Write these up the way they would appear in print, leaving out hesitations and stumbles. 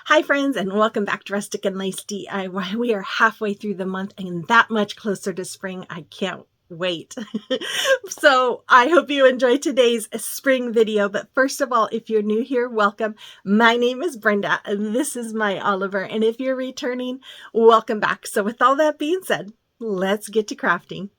Hi friends, and welcome back to Rustic and Lace DIY. We are halfway through the month and that much closer to spring. I can't wait. So I hope you enjoy today's spring video. But first of all, if you're new here, welcome. My name is Brenda and this is my Oliver. And if you're returning, welcome back. So with all that being said, let's get to crafting.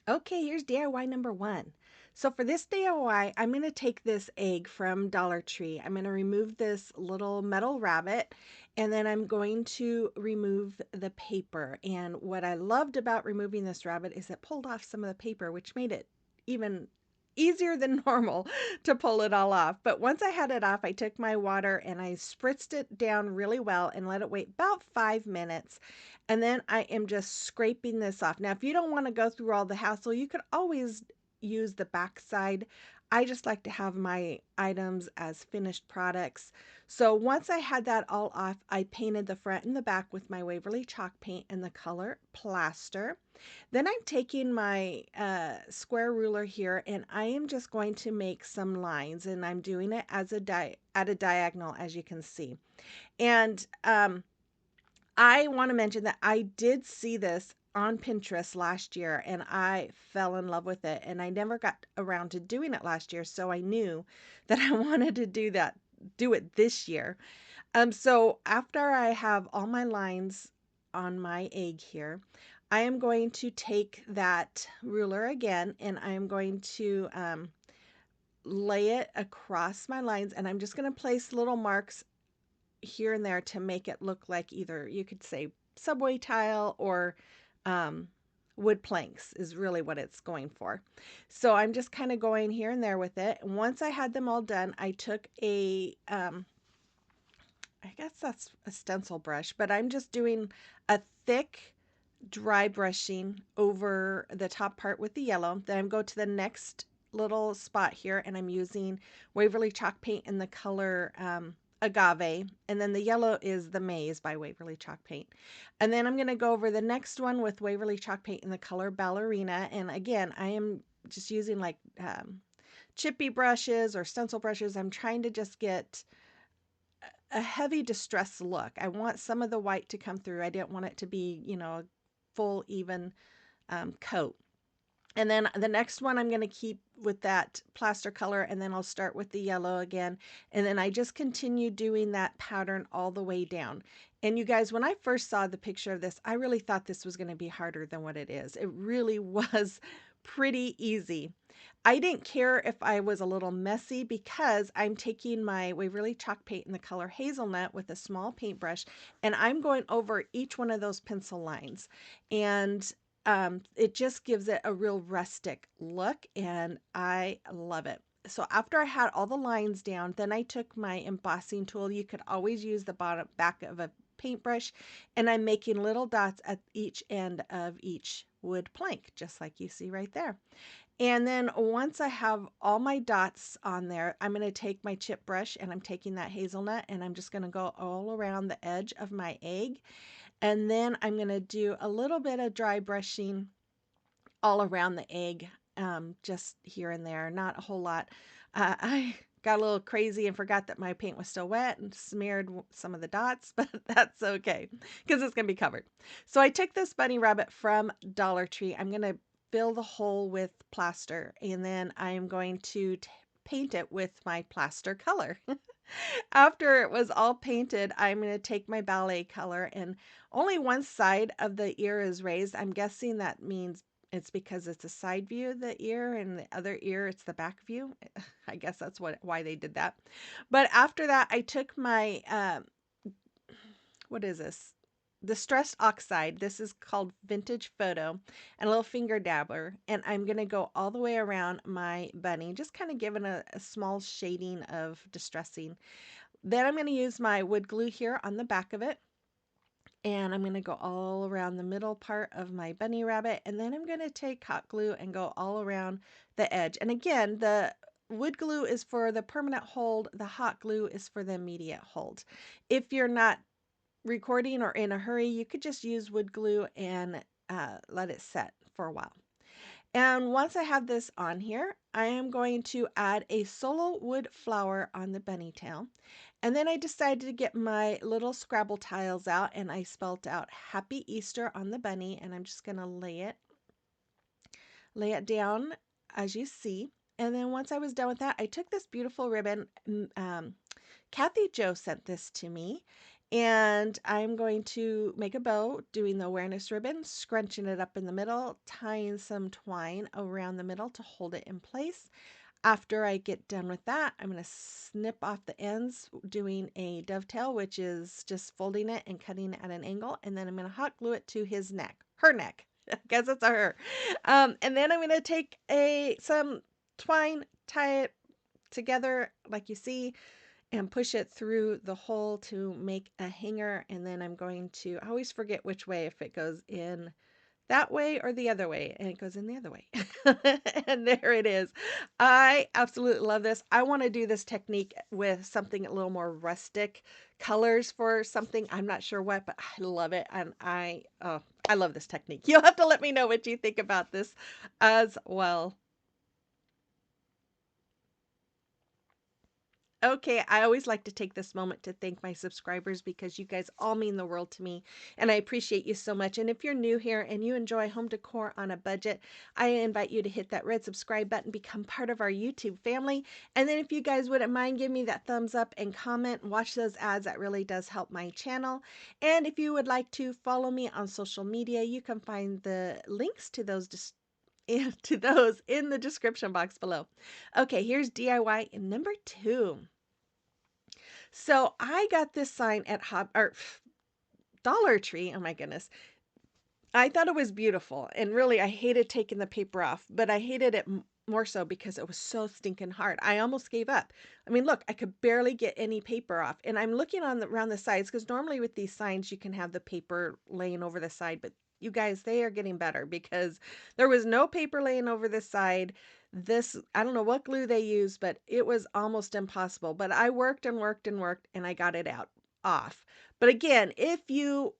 Okay, here's DIY number one. So for this DIY, I'm going to take this egg from Dollar Tree. I'm going to remove this little metal rabbit, and then I'm going to remove the paper. And what I loved about removing this rabbit is it pulled off some of the paper, which made it even easier than normal to pull it all off. But once I had it off, I took my water and I spritzed it down really well and let it wait about 5 minutes. And then I am just scraping this off. Now, if you don't want to go through all the hassle, you could always use the back side. I just like to have my items as finished products. So once I had that all off, I painted the front and the back with my Waverly chalk paint in the color Plaster. Then I'm taking my square ruler here and I am just going to make some lines, and I'm doing it as at a diagonal, as you can see. And I want to mention that I did see this on Pinterest last year and I fell in love with it, and I never got around to doing it last year, so I knew that I wanted to do it this year. So after I have all my lines on my egg here, I am going to take that ruler again and I am going to lay it across my lines, and I'm just going to place little marks here and there to make it look like, either you could say subway tile or um, wood planks is really what it's going for. So I'm just kind of going here and there with it. And once I had them all done, I took I guess that's a stencil brush, but I'm just doing a thick dry brushing over the top part with the yellow. Then I'm going to the next little spot here and I'm using Waverly chalk paint in the color Agave, and then the yellow is the Maze by Waverly chalk paint. And then I'm going to go over the next one with Waverly chalk paint in the color Ballerina, and again I am just using like chippy brushes or stencil brushes. I'm trying to just get a heavy distress look. I want some of the white to come through. I didn't want it to be, a full even coat. And then the next one I'm going to keep with that plaster color, and then I'll start with the yellow again. And then I just continue doing that pattern all the way down. And you guys, when I first saw the picture of this, I really thought this was going to be harder than what it is. It really was pretty easy. I didn't care if I was a little messy because I'm taking my Waverly chalk paint in the color Hazelnut with a small paintbrush, and I'm going over each one of those pencil lines. And it just gives it a real rustic look, and I love it. So after I had all the lines down, then I took my embossing tool. You could always use the back of a paintbrush, and I'm making little dots at each end of each wood plank, just like you see right there. And then once I have all my dots on there, I'm going to take my chip brush and I'm taking that hazelnut and I'm just going to go all around the edge of my egg. And then I'm going to do a little bit of dry brushing all around the egg, just here and there, not a whole lot. I got a little crazy and forgot that my paint was still wet and smeared some of the dots, but that's okay because it's going to be covered. So I took this bunny rabbit from Dollar Tree. I'm going to fill the hole with plaster, and then I'm going to paint it with my plaster color. After it was all painted, I'm going to take my ballet color, and only one side of the ear is raised. I'm guessing that means it's because it's a side view of the ear, and the other ear it's the back view. I guess that's why they did that. But after that, I took my what is this? Distressed Oxide. This is called Vintage Photo, and a little finger dabbler. And I'm going to go all the way around my bunny, just kind of giving a small shading of distressing. Then I'm going to use my wood glue here on the back of it. And I'm going to go all around the middle part of my bunny rabbit. And then I'm going to take hot glue and go all around the edge. And again, the wood glue is for the permanent hold. The hot glue is for the immediate hold. If you're not recording or in a hurry, you could just use wood glue and let it set for a while. And once I have this on here, I am going to add a solo wood flower on the bunny tail. And then I decided to get my little Scrabble tiles out and I spelled out Happy Easter on the bunny, and I'm just going to lay it down as you see. And then once I was done with that, I took this beautiful ribbon. Kathy Joe sent this to me, and I'm going to make a bow doing the awareness ribbon, scrunching it up in the middle, tying some twine around the middle to hold it in place. After I get done with that, I'm going to snip off the ends doing a dovetail, which is just folding it and cutting it at an angle. And then I'm going to hot glue it to his neck, her neck. I guess it's a her. And then I'm going to take some twine, tie it together like you see, and push it through the hole to make a hanger. And then I'm going to, I always forget which way, if it goes in that way or the other way, and it goes in the other way. And there it is. I absolutely love this. I want to do this technique with something a little more rustic colors for something. I'm not sure what, but I love it. And I love this technique. You'll have to let me know what you think about this as well. Okay, I always like to take this moment to thank my subscribers because you guys all mean the world to me, and I appreciate you so much. And if you're new here and you enjoy home decor on a budget, I invite you to hit that red subscribe button, become part of our YouTube family. And then if you guys wouldn't mind, give me that thumbs up and comment, watch those ads. That really does help my channel. And if you would like to follow me on social media, you can find the links to those in the description box below. Okay, here's DIY number 2. So I got this sign at Dollar Tree. Oh my goodness. I thought it was beautiful. And really, I hated taking the paper off, but I hated it more so because it was so stinking hard. I almost gave up. I mean, look, I could barely get any paper off. And I'm looking around the sides because normally with these signs, you can have the paper laying over the side. But you guys, they are getting better because there was no paper laying over the side. This, I don't know what glue they used, but it was almost impossible. But I worked and worked and worked and I got it out off. But again, if you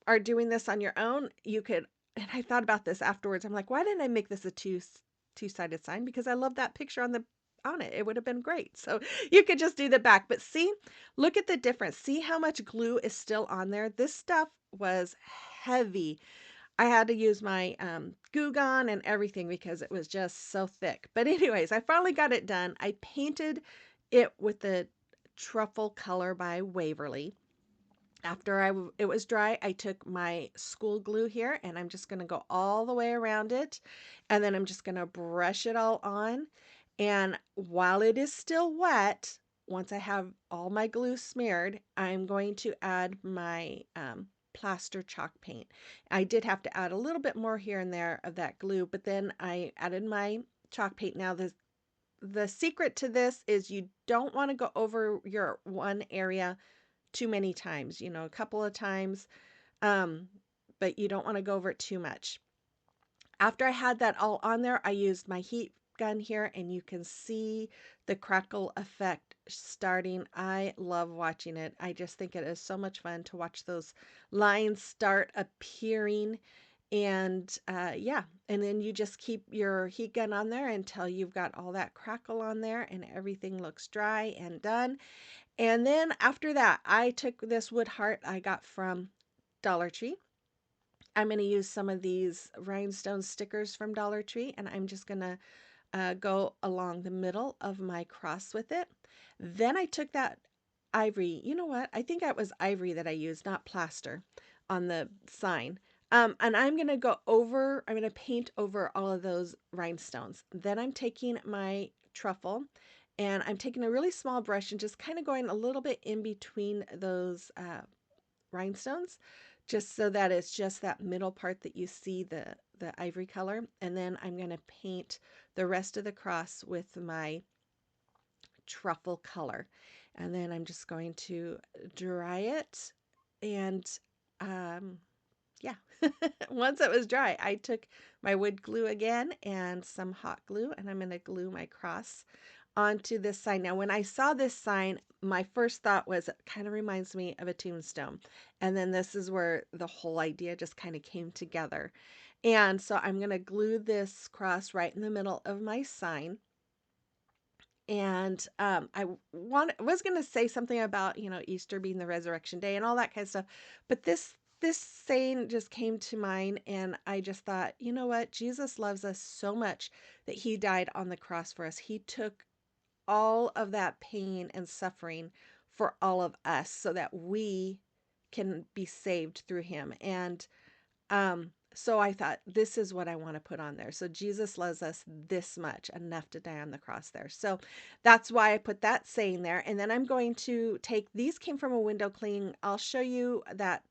are doing this on your own, you could, and I thought about this afterwards. I'm like, why didn't I make this a two-sided sign? Because I love that picture on it. It would have been great. So you could just do the back. But see, look at the difference. See how much glue is still on there? This stuff was heavy. I had to use my Goo Gone and everything because it was just so thick. But anyways, I finally got it done. I painted it with the Truffle color by Waverly. After it was dry, I took my school glue here and I'm just going to go all the way around it. And then I'm just going to brush it all on. And while it is still wet, once I have all my glue smeared, I'm going to add my plaster chalk paint. I did have to add a little bit more here and there of that glue, but then I added my chalk paint. Now the secret to this is you don't want to go over your one area too many times, a couple of times, um, but you don't want to go over it too much. After I had that all on there, I used my heat gun here and you can see the crackle effect starting. I love watching it. I just think it is so much fun to watch those lines start appearing. And yeah, and then you just keep your heat gun on there until you've got all that crackle on there and everything looks dry and done. And then after that, I took this wood heart I got from Dollar Tree. I'm going to use some of these rhinestone stickers from Dollar Tree, and I'm just going to go along the middle of my cross with it. Then I took that ivory. You know what? I think that was ivory that I used, not plaster, on the sign. And I'm going to I'm going to paint over all of those rhinestones. Then I'm taking my truffle and I'm taking a really small brush and just kind of going a little bit in between those rhinestones, just so that it's just that middle part that you see the ivory color. And then I'm going to paint the rest of the cross with my truffle color. And then I'm just going to dry it. And yeah, once it was dry, I took my wood glue again and some hot glue, and I'm going to glue my cross onto this sign. Now, when I saw this sign, my first thought was it kind of reminds me of a tombstone. And then this is where the whole idea just kind of came together. And so I'm going to glue this cross right in the middle of my sign. And was going to say something about, Easter being the resurrection day and all that kind of stuff. But this saying just came to mind, and I just thought, you know what? Jesus loves us so much that he died on the cross for us. He took all of that pain and suffering for all of us so that we can be saved through him. And so I thought, this is what I want to put on there. So Jesus loves us this much, enough to die on the cross there. So that's why I put that saying there. And then I'm going to take, these came from a window cling. I'll show you that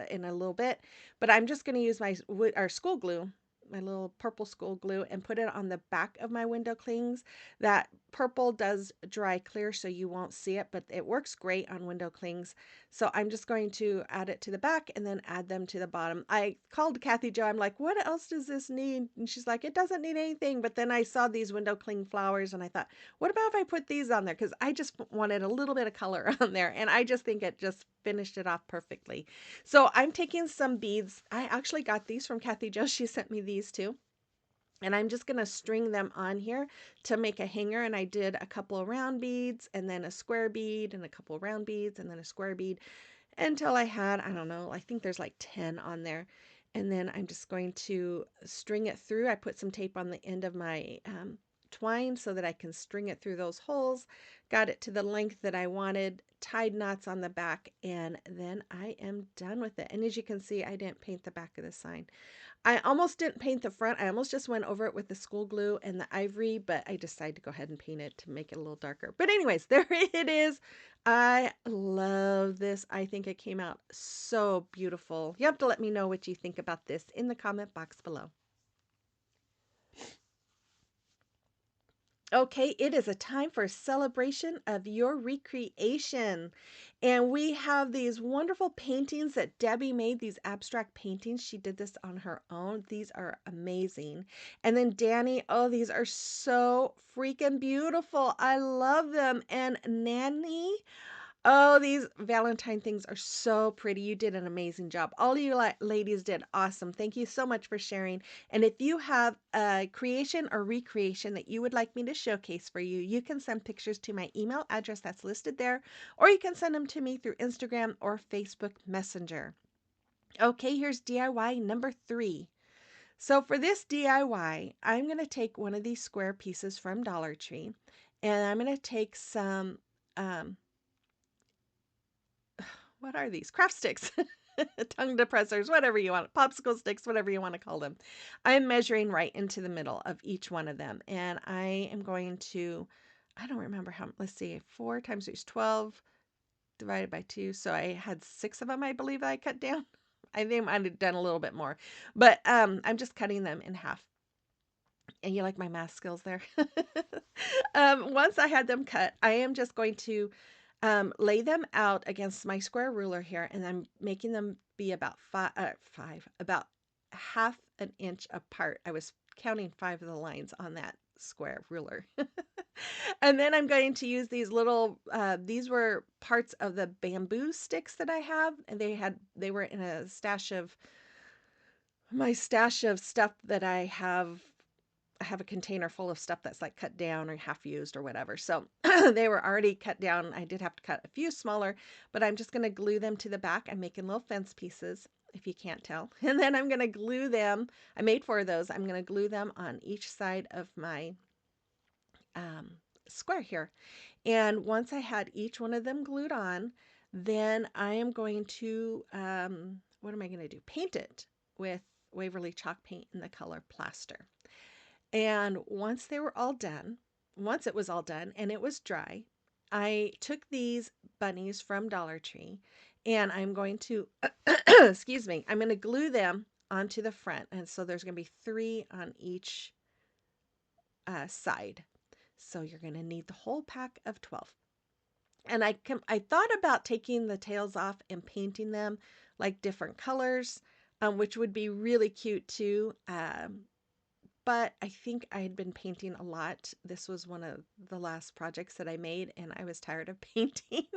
in a little bit, but I'm just going to use my our school glue, my little purple school glue, and put it on the back of my window clings. That purple does dry clear, so you won't see it, but it works great on window clings. So I'm just going to add it to the back and then add them to the bottom. I called Kathy Jo. I'm like, what else does this need? And she's like, it doesn't need anything. But then I saw these window cling flowers and I thought, what about if I put these on there? Because I just wanted a little bit of color on there. And I just think it just finished it off perfectly. So I'm taking some beads. I actually got these from Kathy Jo. She sent me these too. And I'm just going to string them on here to make a hanger. And I did a couple of round beads and then a square bead and a couple of round beads and then a square bead until I had, I don't know, I think there's like 10 on there. And then I'm just going to string it through. I put some tape on the end of my twine so that I can string it through those holes. Got it to the length that I wanted, tied knots on the back, and then I am done with it. And as you can see, I didn't paint the back of the sign. I almost didn't paint the front. I almost just went over it with the school glue and the ivory, but I decided to go ahead and paint it to make it a little darker. But anyways, there it is. I love this. I think it came out so beautiful. You have to let me know what you think about this in the comment box below. Okay, it is a time for a celebration of your recreation. And we have these wonderful paintings that Debbie made, these abstract paintings. She did this on her own. These are amazing. And then Danny, oh, these are so freaking beautiful. I love them. And Nanny, oh, these Valentine things are so pretty. You did an amazing job. All you ladies did awesome. Thank you so much for sharing. And if you have a creation or recreation that you would like me to showcase for you, you can send pictures to my email address that's listed there, or you can send them to me through Instagram or Facebook Messenger. Okay, here's DIY number 3. So for this DIY, I'm going to take one of these square pieces from Dollar Tree, and I'm going to take some what are these? Craft sticks, tongue depressors, whatever you want, popsicle sticks, whatever you want to call them. I'm measuring right into the middle of each one of them. And I am going to, I don't remember how, let's see, 4 times 3 is 12 divided by 2. So I had 6 of them, I believe I cut down. I think I might have done a little bit more, but I'm just cutting them in half. And you like my math skills there? Once I had them cut, I am just going to lay them out against my square ruler here, and I'm making them be about about half an inch apart. I was counting 5 of the lines on that square ruler. And then I'm going to use these little, these were parts of the bamboo sticks that I have, and they were in a stash of, my stash of stuff that I have a container full of stuff that's like cut down or half used or whatever. So they were already cut down. I did have to cut a few smaller, but I'm just going to glue them to the back. I'm making little fence pieces, if you can't tell. And then I'm going to glue them. I made 4 of those. I'm going to glue them on each side of my um, square here. And once I had each one of them glued on, then I am going to, what am I going to do? Paint it with Waverly chalk paint in the color plaster. And once it was all done and it was dry, I took these bunnies from Dollar Tree and I'm going to, excuse me, I'm going to glue them onto the front. And so there's going to be 3 on each side. So you're going to need the whole pack of 12. And I thought about taking the tails off and painting them like different colors, which would be really cute too. But I think I had been painting a lot. This was one of the last projects that I made, and I was tired of painting.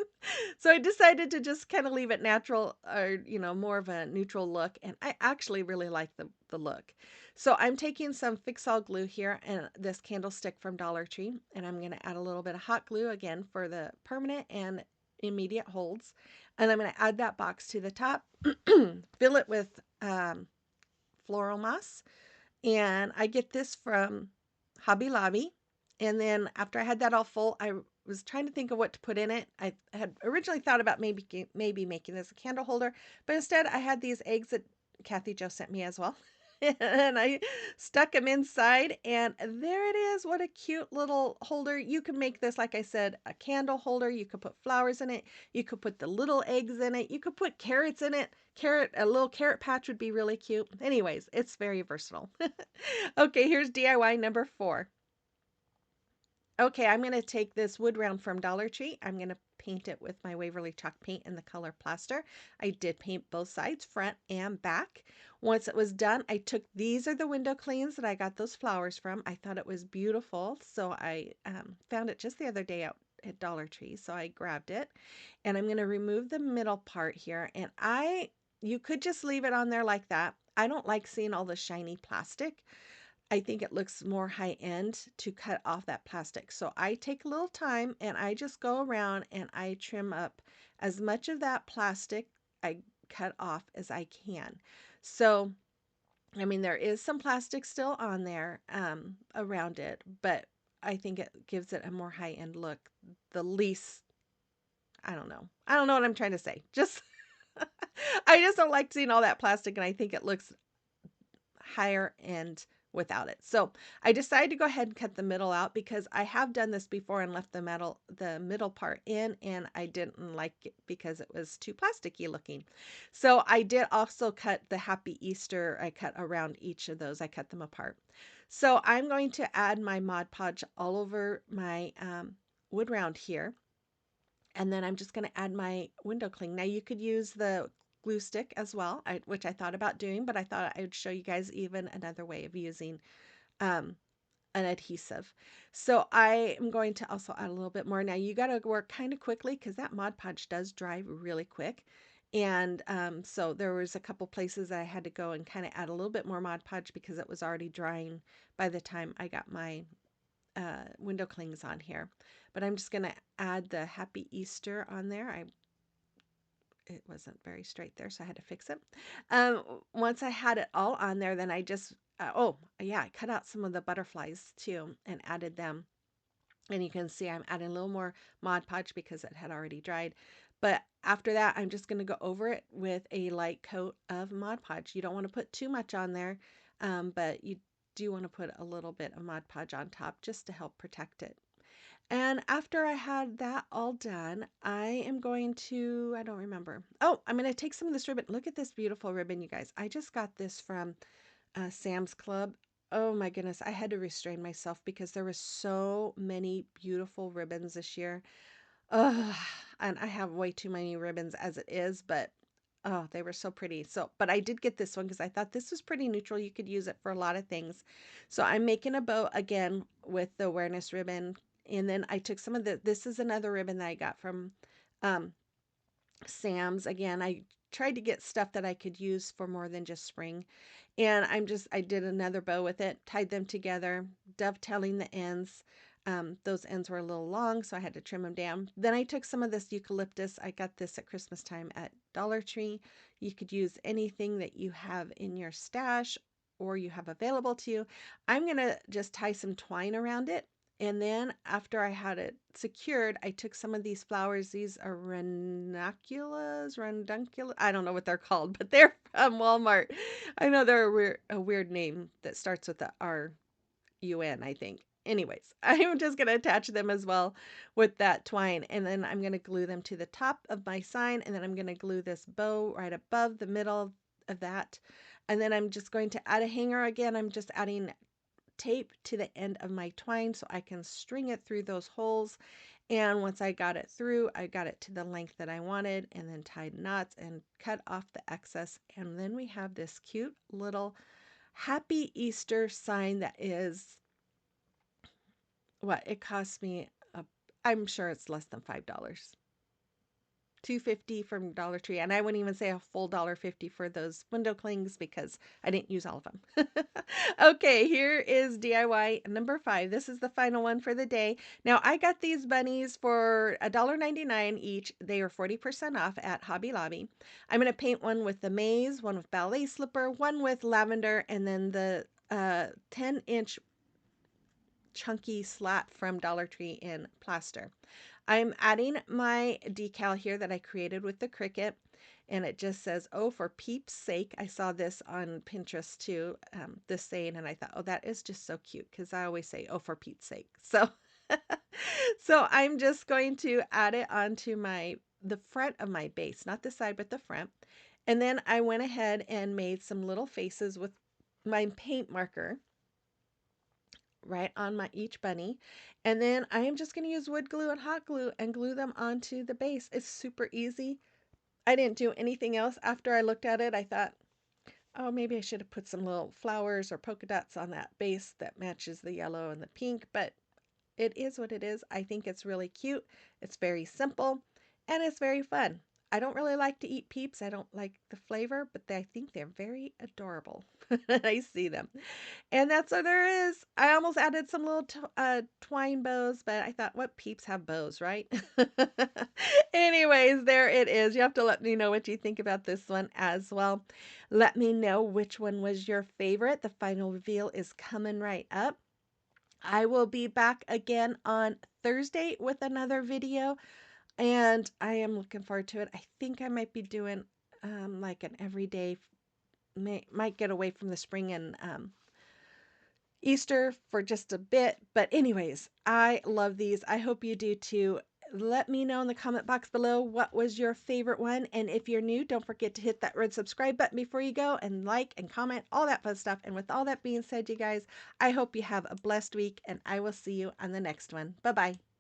So I decided to just kind of leave it natural or, more of a neutral look. And I actually really like the look. So I'm taking some Fix All glue here and this candlestick from Dollar Tree. And I'm going to add a little bit of hot glue again for the permanent and immediate holds. And I'm going to add that box to the top, fill it with floral moss, and I get this from Hobby Lobby. And then after I had that all full, I was trying to think of what to put in it. I had originally thought about maybe making this a candle holder, but instead I had these eggs that Kathy Jo sent me as well. And I stuck them inside, and there it is. What a cute little holder. You can make this, like I said, a candle holder. You could put flowers in it. You could put the little eggs in it. You could put carrots in it. A little carrot patch would be really cute. Anyways, it's very versatile. Okay, here's DIY number 4. Okay, I'm going to take this wood round from Dollar Tree. I'm going to paint it with my Waverly chalk paint in the color plaster. I did paint both sides, front and back. Once it was done, I took, these are the window cleans that I got those flowers from. I thought it was beautiful, so I found it just the other day out at Dollar Tree, so I grabbed it. And I'm going to remove the middle part here, and you could just leave it on there like that. I don't like seeing all the shiny plastic. I think it looks more high end to cut off that plastic. So I take a little time and I just go around and I trim up as much of that plastic I cut off as I can. So, I mean, there is some plastic still on there around it, but I think it gives it a more high end look. The least, I don't know. I don't know what I'm trying to say. Just, I just don't like seeing all that plastic, and I think it looks higher end without it. So I decided to go ahead and cut the middle out because I have done this before and left the middle part in, and I didn't like it because it was too plasticky looking. So I did also cut the Happy Easter. I cut around each of those. I cut them apart. So I'm going to add my Mod Podge all over my wood round here. And then I'm just going to add my window cling. Now you could use the glue stick as well, which I thought about doing, but I thought I would show you guys even another way of using um, an adhesive. So I am going to also add a little bit more. Now you got to work kind of quickly because that Mod Podge does dry really quick. And so there was a couple places that I had to go and kind of add a little bit more Mod Podge because it was already drying by the time I got my window clings on here. But I'm just going to add the Happy Easter on there. It wasn't very straight there, so I had to fix it. Um, Once I had it all on there, then I just, oh, yeah, I cut out some of the butterflies too and added them. And you can see I'm adding a little more Mod Podge because it had already dried. But after that, I'm just going to go over it with a light coat of Mod Podge. You don't want to put too much on there, but you do want to put a little bit of Mod Podge on top just to help protect it. And after I had that all done, I am going to, I don't remember. Oh, I'm going to take some of this ribbon. Look at this beautiful ribbon, you guys. I just got this from Sam's Club. Oh my goodness, I had to restrain myself because there were so many beautiful ribbons this year. Ugh, and I have way too many ribbons as it is, but oh, they were so pretty. So, but I did get this one because I thought this was pretty neutral. You could use it for a lot of things. So I'm making a bow again with the awareness ribbon. And then I took some of this is another ribbon that I got from um, Sam's. Again, I tried to get stuff that I could use for more than just spring. And I did another bow with it, tied them together, dovetailing the ends. Those ends were a little long, so I had to trim them down. Then I took some of this eucalyptus. I got this at Christmas time at Dollar Tree. You could use anything that you have in your stash or you have available to you. I'm going to just tie some twine around it. And then after I had it secured, I took some of these flowers. These are ranunculus. I don't know what they're called, but they're from Walmart. I know they're a weird name that starts with the RUN, I think. Anyways, I'm just going to attach them as well with that twine. And then I'm going to glue them to the top of my sign. And then I'm going to glue this bow right above the middle of that. And then I'm just going to add a hanger again. I'm just adding tape to the end of my twine so I can string it through those holes. And once I got it through, I got it to the length that I wanted and then tied knots and cut off the excess. And then we have this cute little Happy Easter sign that is what it cost me. I'm sure it's less than $5. $2.50 from Dollar Tree, and I wouldn't even say a full $1.50 for those window clings because I didn't use all of them. Okay, here is DIY number 5. This is the final one for the day. Now, I got these bunnies for $1.99 each. They are 40% off at Hobby Lobby. I'm going to paint one with the maze, one with ballet slipper, one with lavender, and then the 10-inch chunky slat from Dollar Tree in plaster. I'm adding my decal here that I created with the Cricut, and it just says, "Oh, for peeps sake." I saw this on Pinterest too, this saying, and I thought, oh, that is just so cute because I always say, "Oh, for Pete's sake." So, so I'm just going to add it onto the front of my base, not the side, but the front. And then I went ahead and made some little faces with my paint marker right on my each bunny. And then I am just going to use wood glue and hot glue and glue them onto the base. It's super easy. I didn't do anything else. After I looked at it, I thought, oh, maybe I should have put some little flowers or polka dots on that base that matches the yellow and the pink, but it is what it is. I think it's really cute. It's very simple and it's very fun. I don't really like to eat peeps. I don't like the flavor, but I think they're very adorable. I see them. And that's what there is. I almost added some little twine bows, but I thought, what peeps have bows, right? Anyways, there it is. You have to let me know what you think about this one as well. Let me know which one was your favorite. The final reveal is coming right up. I will be back again on Thursday with another video, and I am looking forward to it. I think I might be doing like an everyday, might get away from the spring and Easter for just a bit. But anyways, I love these. I hope you do too. Let me know in the comment box below what was your favorite one. And if you're new, don't forget to hit that red subscribe button before you go and like and comment, all that fun stuff. And with all that being said, you guys, I hope you have a blessed week and I will see you on the next one. Bye-bye.